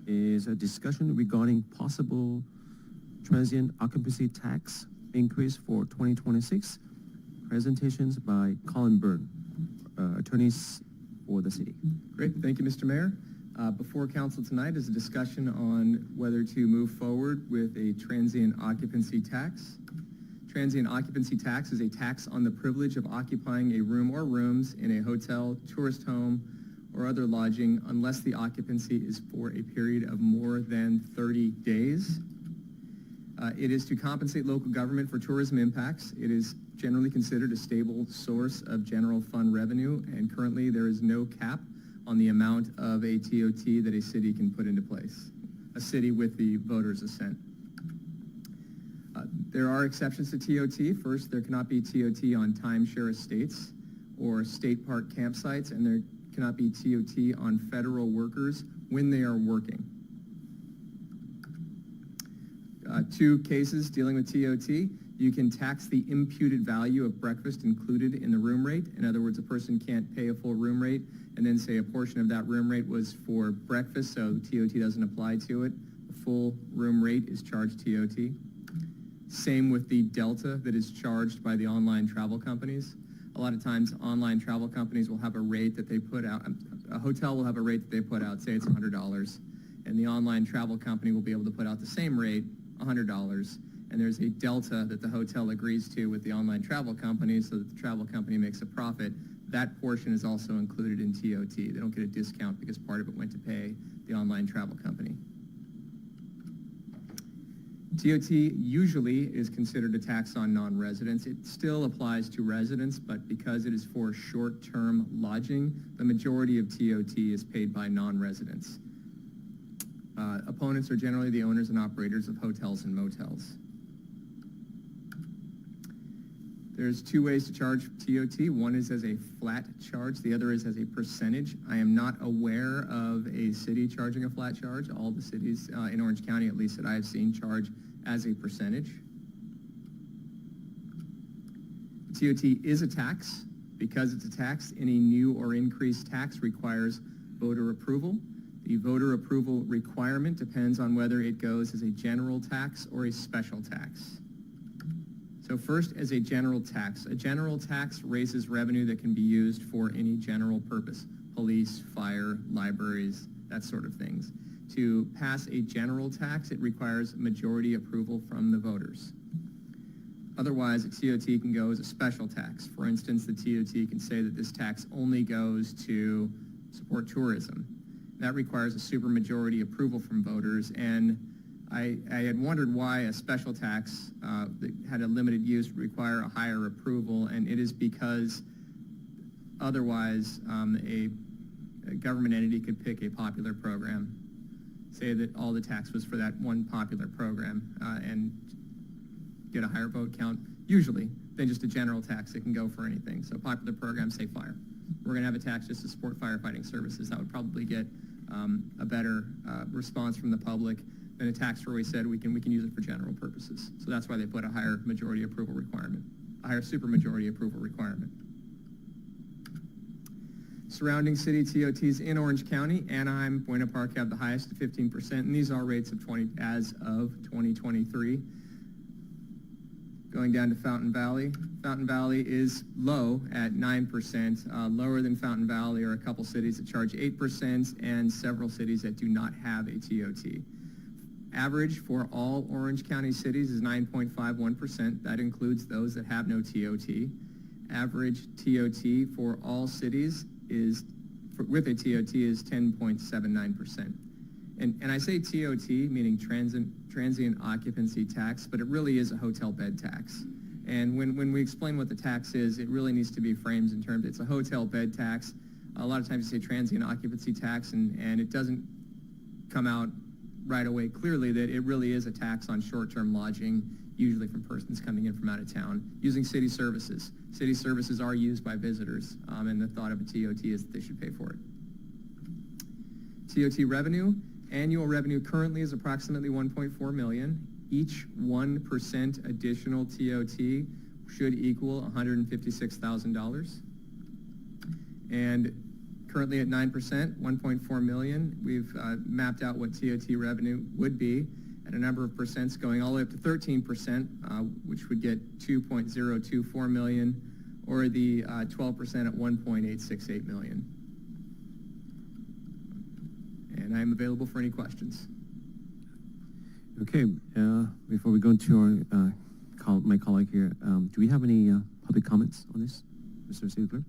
is a discussion regarding possible transient occupancy tax increase for 2026. Presentations by Colin Byrne, attorneys for the city. Great, thank you, Mr. Mayor. Before council tonight is a discussion on whether to move forward with a transient occupancy tax. Transient occupancy tax is a tax on the privilege of occupying a room or rooms in a hotel, tourist home, or other lodging unless the occupancy is for a period of more than 30 days. It is to compensate local government for tourism impacts. It is generally considered a stable source of general fund revenue, and currently there is no cap on the amount of a TOT that a city can put into place, a city with the voters' assent. There are exceptions to TOT. First, there cannot be TOT on timeshare estates or state park campsites, and there cannot be TOT on federal workers when they are working. Two cases dealing with TOT. You can tax the imputed value of breakfast included in the room rate. In other words, a person can't pay a full room rate and then say a portion of that room rate was for breakfast, so TOT doesn't apply to it. The full room rate is charged TOT. Same with the delta that is charged by the online travel companies. A lot of times online travel companies will have a rate that they put out, a hotel will have a rate that they put out, say it's $100, and the online travel company will be able to put out the same rate, $100, and there's a delta that the hotel agrees to with the online travel company so that the travel company makes a profit. That portion is also included in TOT. They don't get a discount because part of it went to pay the online travel company. TOT usually is considered a tax on non-residents. It still applies to residents, but because it is for short-term lodging, the majority of TOT is paid by non-residents. Opponents are generally the owners and operators of hotels and motels. There's two ways to charge TOT. One is as a flat charge. The other is as a percentage. I am not aware of a city charging a flat charge. All the cities in Orange County, at least that I have seen, charge as a percentage. TOT is a tax. Because it's a tax, any new or increased tax requires voter approval. The voter approval requirement depends on whether it goes as a general tax or a special tax. So first, as a general tax raises revenue that can be used for any general purpose, police, fire, libraries, that sort of things. To pass a general tax, it requires majority approval from the voters. Otherwise, a TOT can go as a special tax. For instance, the TOT can say that this tax only goes to support tourism. That requires a supermajority approval from voters, and I had wondered why a special tax that had a limited use would require a higher approval, and it is because otherwise a government entity could pick a popular program, say that all the tax was for that one popular program, and get a higher vote count, usually, than just a general tax that can go for anything. So popular programs, say fire. We're going to have a tax just to support firefighting services. That would probably get a better response from the public than a tax where we said we can use it for general purposes. So that's why they put a higher majority approval requirement, a higher supermajority approval requirement. Surrounding city TOTs in Orange County, Anaheim, Buena Park have the highest at 15%, and these are rates of as of 2023. Going down to Fountain Valley. Fountain Valley is low at 9%. Lower than Fountain Valley are a couple cities that charge 8% and several cities that do not have a TOT. Average for all Orange County cities is 9.51%. That includes those that have no TOT. Average TOT for all cities with a TOT is 10.79%. And I say TOT, meaning transient occupancy tax, but it really is a hotel bed tax. And when we explain what the tax is, it really needs to be framed in terms, it's a hotel bed tax. A lot of times you say transient occupancy tax, and it doesn't come out right away clearly that it really is a tax on short-term lodging, usually from persons coming in from out of town, using city services. City services are used by visitors, and the thought of a TOT is that they should pay for it. TOT revenue. Annual revenue currently is approximately $1.4 million. Each 1% additional TOT should equal $156,000. And currently at 9%, 1.4 million. We've mapped out what TOT revenue would be at a number of percents going all the way up to 13%, which would get 2.024 million, or the 12% at 1.868 million. And I'm available for any questions. Okay, before we go into our my colleague here, do we have any public comments on this, Mr. City Clerk?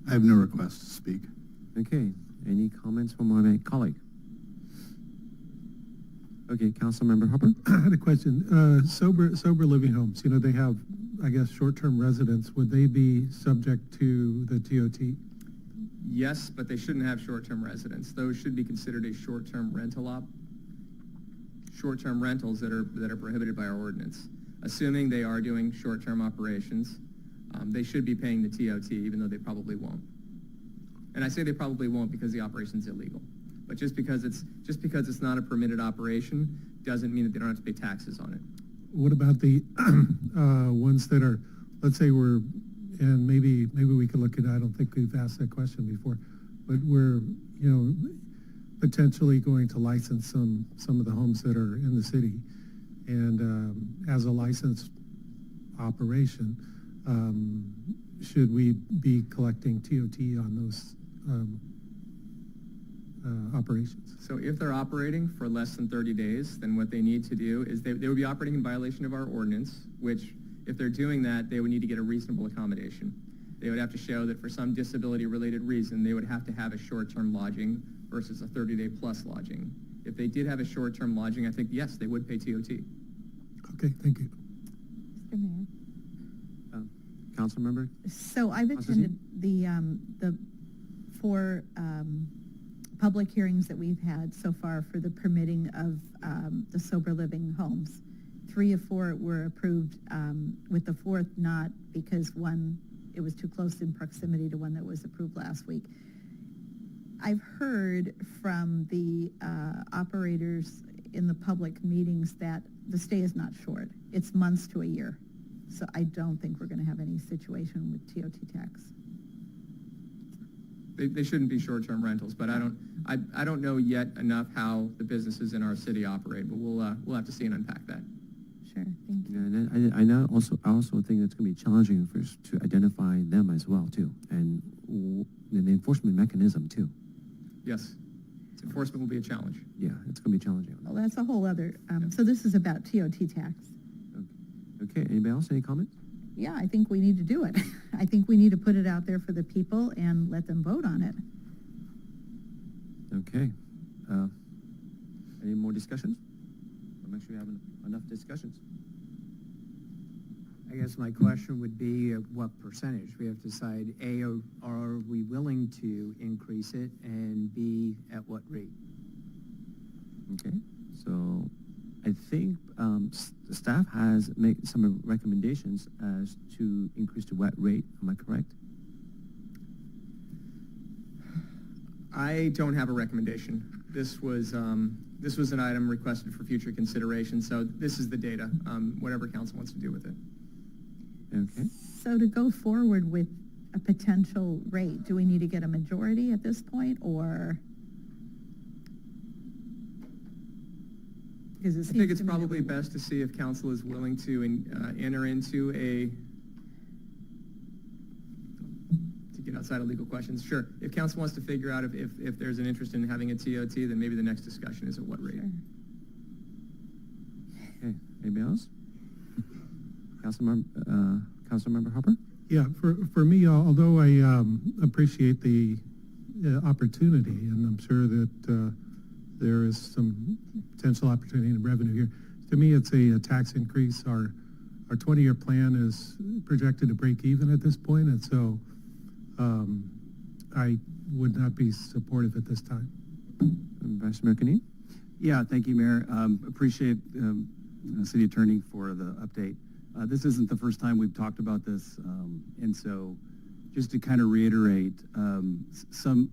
I have no request to speak. Okay, any comments from my colleague? Okay, Councilmember Hopper? I had a question. Sober living homes, you know, they have, I guess, short-term residents. Would they be subject to the TOT? Yes, but they shouldn't have short-term residents. Those should be considered a short-term short-term rentals that are prohibited by our ordinance. Assuming they are doing short-term operations, they should be paying the TOT, even though they probably won't. And I say they probably won't because the operation's illegal. But just because it's not a permitted operation doesn't mean that they don't have to pay taxes on it. What about the ones that are, let's say and maybe we could look at, I don't think we've asked that question before, but we're, you know, potentially going to license some of the homes that are in the city. And as a licensed operation, should we be collecting TOT on those operations? So if they're operating for less than 30 days, then what they need to do is they would be operating in violation of our ordinance, which if they're doing that, they would need to get a reasonable accommodation. They would have to show that for some disability-related reason, they would have to have a short-term lodging versus a 30-day plus lodging. If they did have a short-term lodging, I think, yes, they would pay TOT. Okay, thank you. Mr. Mayor. Councilmember? So I've attended the 4 public hearings that we've had so far for the permitting of the sober living homes. 3 of 4 were approved, with the 4th not, because one, it was too close in proximity to one that was approved last week. I've heard from the operators in the public meetings that the stay is not short. It's months to a year. So I don't think we're going to have any situation with TOT tax. They shouldn't be short-term rentals, but I don't know yet enough how the businesses in our city operate, but we'll have to see and unpack that. Sure, thank you. Yeah, and I also think it's going to be challenging for us to identify them as well too, and the enforcement mechanism too. Yes, enforcement will be a challenge. Yeah, it's going to be challenging. Well, that's a whole other, so this is about TOT tax. Okay, anybody else, any comments? Yeah, I think we need to do it. I think we need to put it out there for the people and let them vote on it. Okay, any more discussions? I'll make sure you have enough discussions. I guess my question would be what percentage? We have to decide, A, are we willing to increase it, and B, at what rate? Okay, so I think the staff has made some recommendations as to increase the wet rate. Am I correct? I don't have a recommendation. This was an item requested for future consideration, so this is the data, whatever council wants to do with it. Okay. So to go forward with a potential rate, do we need to get a majority at this point, or? Because I think it's probably best to see if council is willing to enter into to get outside of legal questions. Sure, if council wants to figure out if there's an interest in having a TOT, then maybe the next discussion is at what rate. Sure. Okay, anybody else? Councilmember Hopper? Yeah, for me, although I appreciate the opportunity, and I'm sure that there is some potential opportunity in revenue here, to me it's a tax increase. Our 20-year plan is projected to break even at this point, and so I would not be supportive at this time. Vice Mayor Kaneem? Yeah, thank you, Mayor. Appreciate City Attorney for the update. This isn't the first time we've talked about this, and so just to kind of reiterate some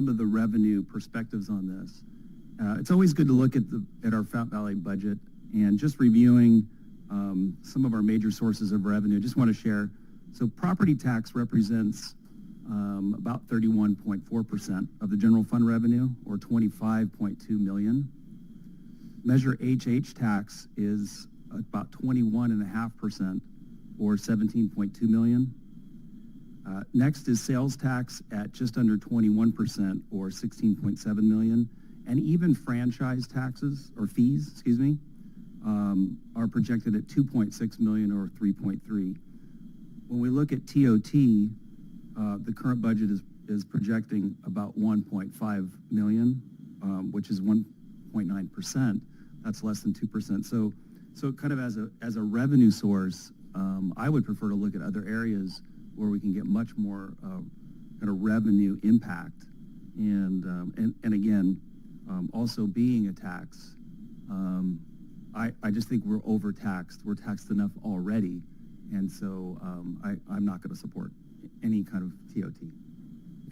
of the revenue perspectives on this. It's always good to look at our Fountain Valley budget, and just reviewing some of our major sources of revenue. Just want to share. So property tax represents about 31.4% of the general fund revenue, or 25.2 million. Measure HH tax is about 21.5%, or 17.2 million. Next is sales tax at just under 21%, or 16.7 million. And even franchise taxes, or fees, excuse me, are projected at 2.6 million, or 3.3. When we look at TOT, the current budget is projecting about 1.5 million, which is 1.9%. That's less than 2%. So kind of as a revenue source, I would prefer to look at other areas where we can get much more kind of revenue impact. And again, also being a tax, I just think we're overtaxed. We're taxed enough already. And so I'm not going to support any kind of TOT.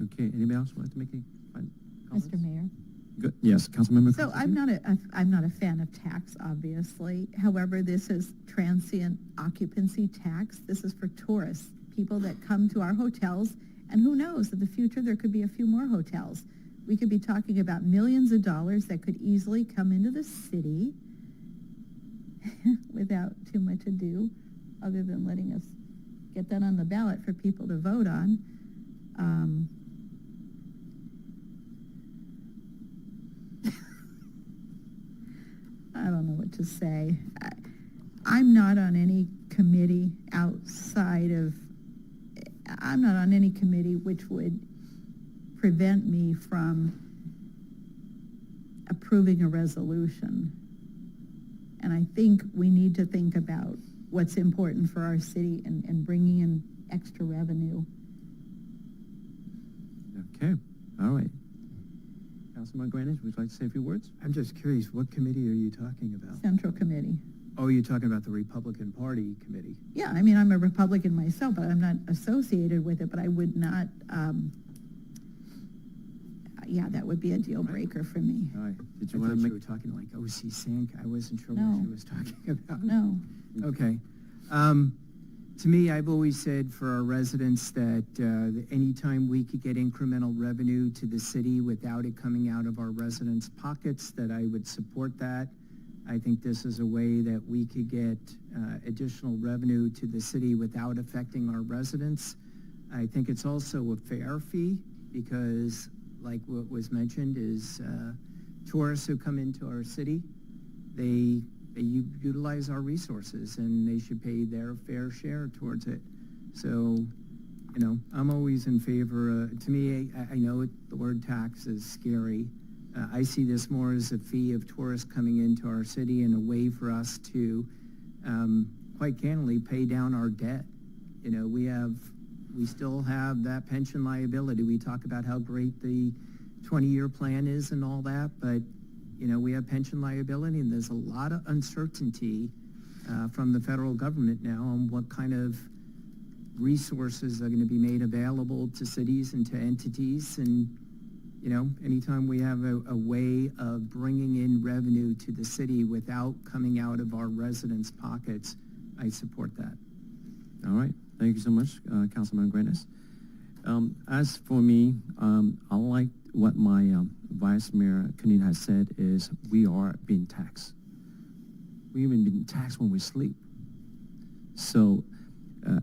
Okay, anybody else want to make any final comments? Mr. Mayor? Good, yes, Councilmember. So I'm not a fan of tax, obviously. However, this is transient occupancy tax. This is for tourists, people that come to our hotels, and who knows, in the future, there could be a few more hotels. We could be talking about millions of dollars that could easily come into the city without too much ado, other than letting us get that on the ballot for people to vote on. I don't know what to say. I'm not on any committee I'm not on any committee which would prevent me from approving a resolution. And I think we need to think about what's important for our city and bringing in extra revenue. Okay, all right. Councilman Granish, would you like to say a few words? I'm just curious, what committee are you talking about? Central Committee. Oh, you're talking about the Republican Party committee. Yeah, I mean, I'm a Republican myself, but I'm not associated with it, but I would not, yeah, that would be a deal breaker for me. All right, did I you want thought to you make? were talking like OC Sank. I wasn't sure No. what she was talking about. No. Okay. To me, I've always said for our residents that anytime we could get incremental revenue to the city without it coming out of our residents' pockets, that I would support that. I think this is a way that we could get additional revenue to the city without affecting our residents. I think it's also a fair fee because, like what was mentioned, is tourists who come into our city, they utilize our resources and they should pay their fair share towards it. So, you know, I'm always in favor. To me, I know the word tax is scary. I see this more as a fee of tourists coming into our city and a way for us to, quite candidly, pay down our debt. You know, we still have that pension liability. We talk about how great the 20-year plan is and all that, but you know, we have pension liability, and there's a lot of uncertainty from the federal government now on what kind of resources are going to be made available to cities and to entities. And, you know, anytime we have a way of bringing in revenue to the city without coming out of our residents' pockets, I support that. All right, thank you so much, Councilman Granish. As for me, I like what my Vice Mayor Kunit has said is we are being taxed. We even been taxed when we sleep. So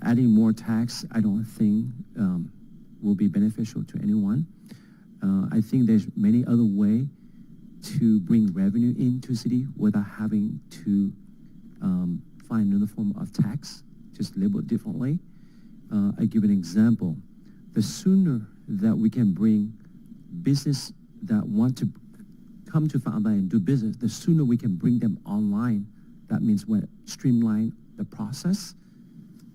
adding more tax, I don't think will be beneficial to anyone. I think there's many other way to bring revenue into the city without having to find another form of tax, just label it differently. I give an example. The sooner that we can bring business that want to come to Fountain Valley and do business, the sooner we can bring them online. That means we streamline the process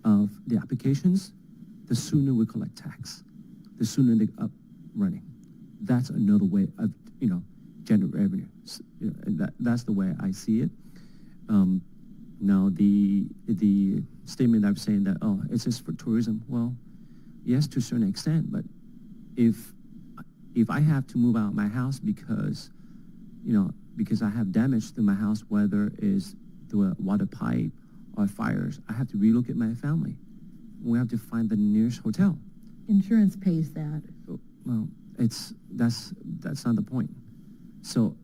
of the applications, the sooner we collect tax, the sooner they're up running. That's another way of, you know, generate revenue. So, you know, and that's the way I see it. Now, the statement I'm saying that, oh, it's just for tourism. Well, yes, to a certain extent, but if I have to move out of my house because, you know, because I have damage to my house, whether it's through a water pipe or fires, I have to relocate my family. We have to find the nearest hotel. Insurance pays that. Well, that's not the point. So,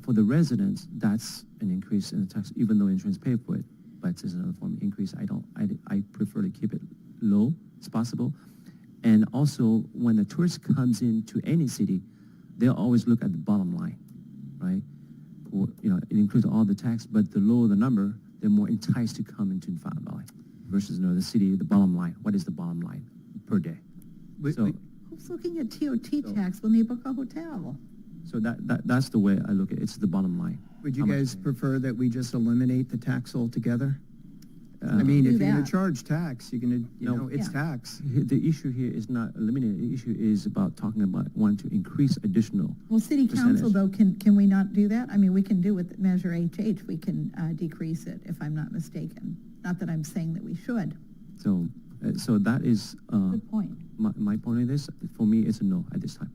for the residents, that's an increase in the tax, even though insurance pay for it, but it's another form of increase. I prefer to keep it low as possible. And also, when a tourist comes into any city, they'll always look at the bottom line, right? Or, it includes all the tax, but the lower the number, they're more enticed to come into Fountain Valley versus, the city, the bottom line. What is the bottom line per day? So, Who's looking at TOT So- tax when they book a hotel? so that's the way I look at it. It's the bottom line. Would you How much guys they- prefer that we just eliminate the tax altogether? I Uh, mean, Do if you're gonna that. charge tax, you're gonna, No. it's Yeah. tax. The issue here is not eliminating. The issue is about talking about wanting to increase additional. Well, city council, Percentage. though, can we not do that? I mean, we can do with Measure HH, we can decrease it, if I'm not mistaken. Not that I'm saying that we should. So that is Good point. my point of this. For me, it's a no at this time.